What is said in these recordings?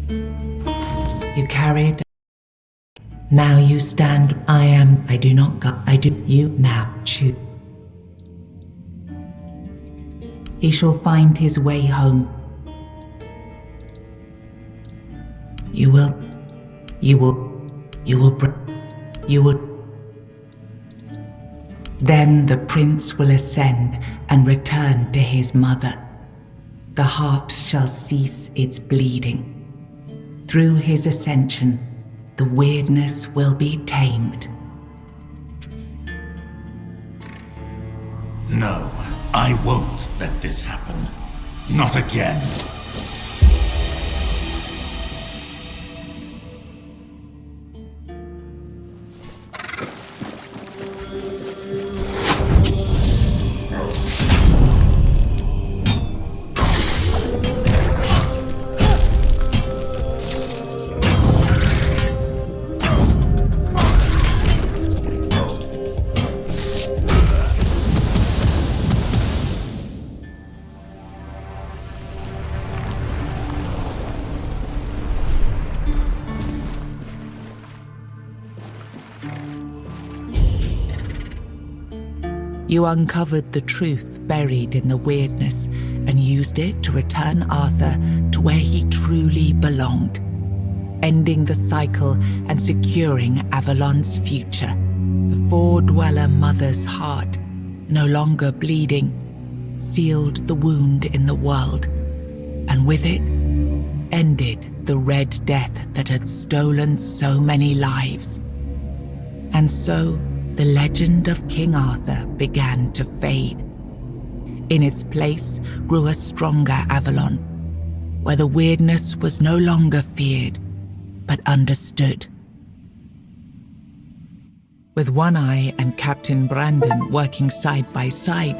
You carried. Now you stand. I do not go. I do. You now choose. He shall find his way home. You will. Then the prince will ascend and return to his mother. The heart shall cease its bleeding. Through his ascension, the weirdness will be tamed. No, I won't let this happen. Not again. You uncovered the truth buried in the weirdness and used it to return Arthur to where he truly belonged, ending the cycle and securing Avalon's future. The Four-Dweller Mother's heart, no longer bleeding, sealed the wound in the world, and with it, ended the Red Death that had stolen so many lives. And so, the legend of King Arthur began to fade. In its place grew a stronger Avalon, where the weirdness was no longer feared, but understood. With One Eye and Captain Brandon working side by side,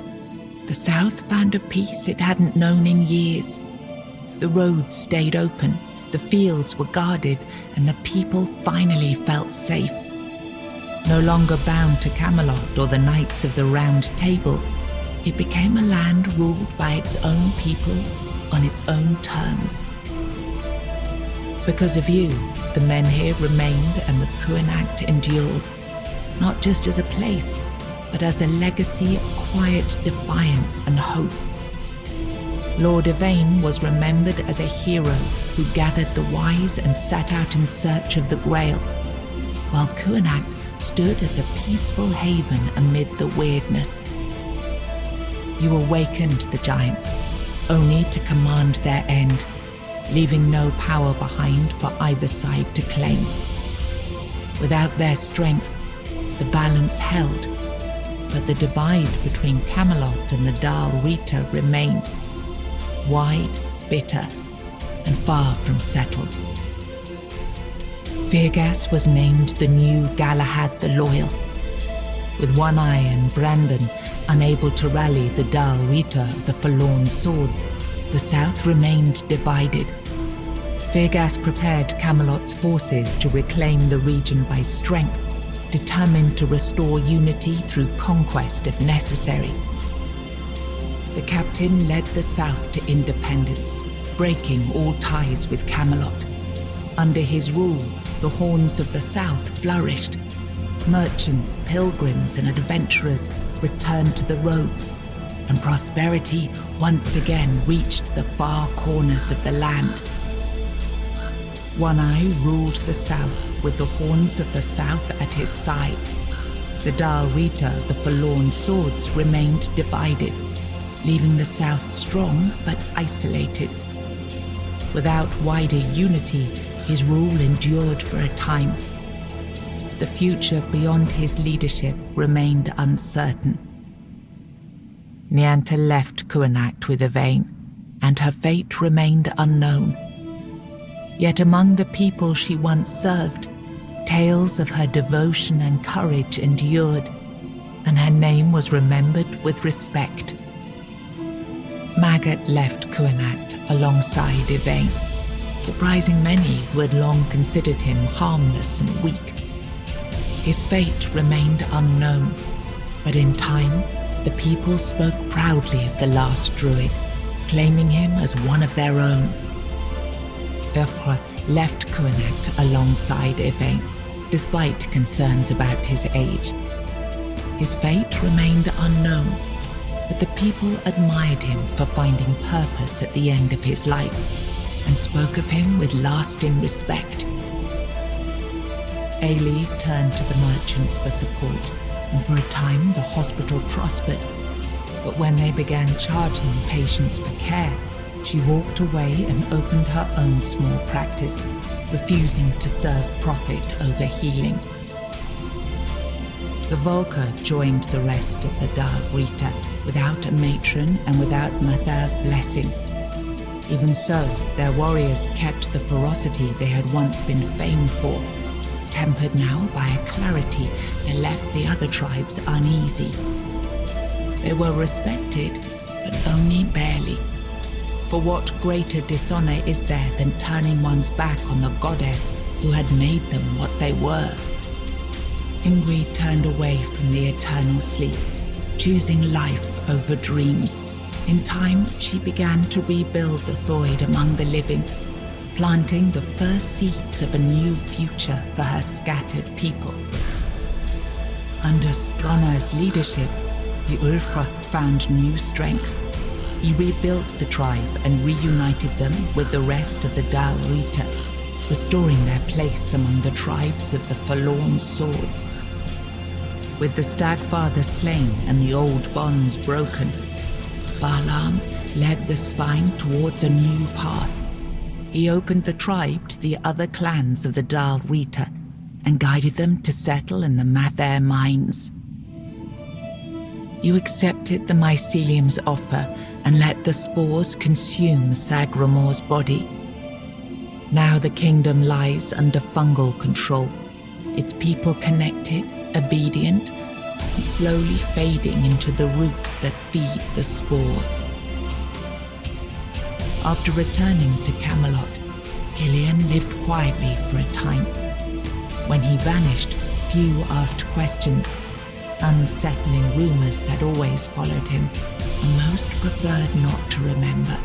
the South found a peace it hadn't known in years. The roads stayed open, the fields were guarded, and the people finally felt safe. No longer bound to Camelot or the Knights of the Round Table, it became a land ruled by its own people on its own terms. Because of you, the men here remained and the Kuanacht endured, not just as a place, but as a legacy of quiet defiance and hope. Lord Yvain was remembered as a hero who gathered the wise and set out in search of the Grail, while Kuanacht stood as a peaceful haven amid the weirdness. You awakened the giants, only to command their end, leaving no power behind for either side to claim. Without their strength, the balance held, but the divide between Camelot and the Dal Rita remained, wide, bitter, and far from settled. Fergus was named the new Galahad the Loyal. With One Eye and Brandon unable to rally the Dal Rita of the Forlorn Swords, the South remained divided. Fergus prepared Camelot's forces to reclaim the region by strength, determined to restore unity through conquest if necessary. The captain led the South to independence, breaking all ties with Camelot. Under his rule, the Horns of the South flourished. Merchants, pilgrims, and adventurers returned to the roads, and prosperity once again reached the far corners of the land. One Eye ruled the South with the Horns of the South at his side. The Dal Rita, the Forlorn Swords, remained divided, leaving the South strong but isolated. Without wider unity, his rule endured for a time. The future beyond his leadership remained uncertain. Nianta left Kuanacht with Yvain, and her fate remained unknown. Yet among the people she once served, tales of her devotion and courage endured, and her name was remembered with respect. Maggot left Kuanacht alongside Yvain, surprising many who had long considered him harmless and weak. His fate remained unknown, but in time, the people spoke proudly of the last druid, claiming him as one of their own. Eufra left Kunacht alongside Yvain, despite concerns about his age. His fate remained unknown, but the people admired him for finding purpose at the end of his life and spoke of him with lasting respect. Ailey turned to the merchants for support, and for a time the hospital prospered. But when they began charging patients for care, she walked away and opened her own small practice, refusing to serve profit over healing. The Volker joined the rest of the Dal Rita without a matron and without Mathar's blessing. Even so, their warriors kept the ferocity they had once been famed for, tempered now by a clarity that left the other tribes uneasy. They were respected, but only barely. For what greater dishonor is there than turning one's back on the goddess who had made them what they were? Ingrid turned away from the eternal sleep, choosing life over dreams. In time, she began to rebuild the Thoid among the living, planting the first seeds of a new future for her scattered people. Under Stronar's leadership, the Ulfra found new strength. He rebuilt the tribe and reunited them with the rest of the Dal Rita, restoring their place among the tribes of the Forlorn Swords. With the Stagfather slain and the old bonds broken, Balaam led the Svine towards a new path. He opened the tribe to the other clans of the Dal Rita and guided them to settle in the Mather mines. You accepted the mycelium's offer and let the spores consume Sagramor's body. Now the kingdom lies under fungal control, its people connected, obedient, and slowly fading into the roots that feed the spores. After returning to Camelot, Killian lived quietly for a time. When he vanished, few asked questions. Unsettling rumors had always followed him, and most preferred not to remember.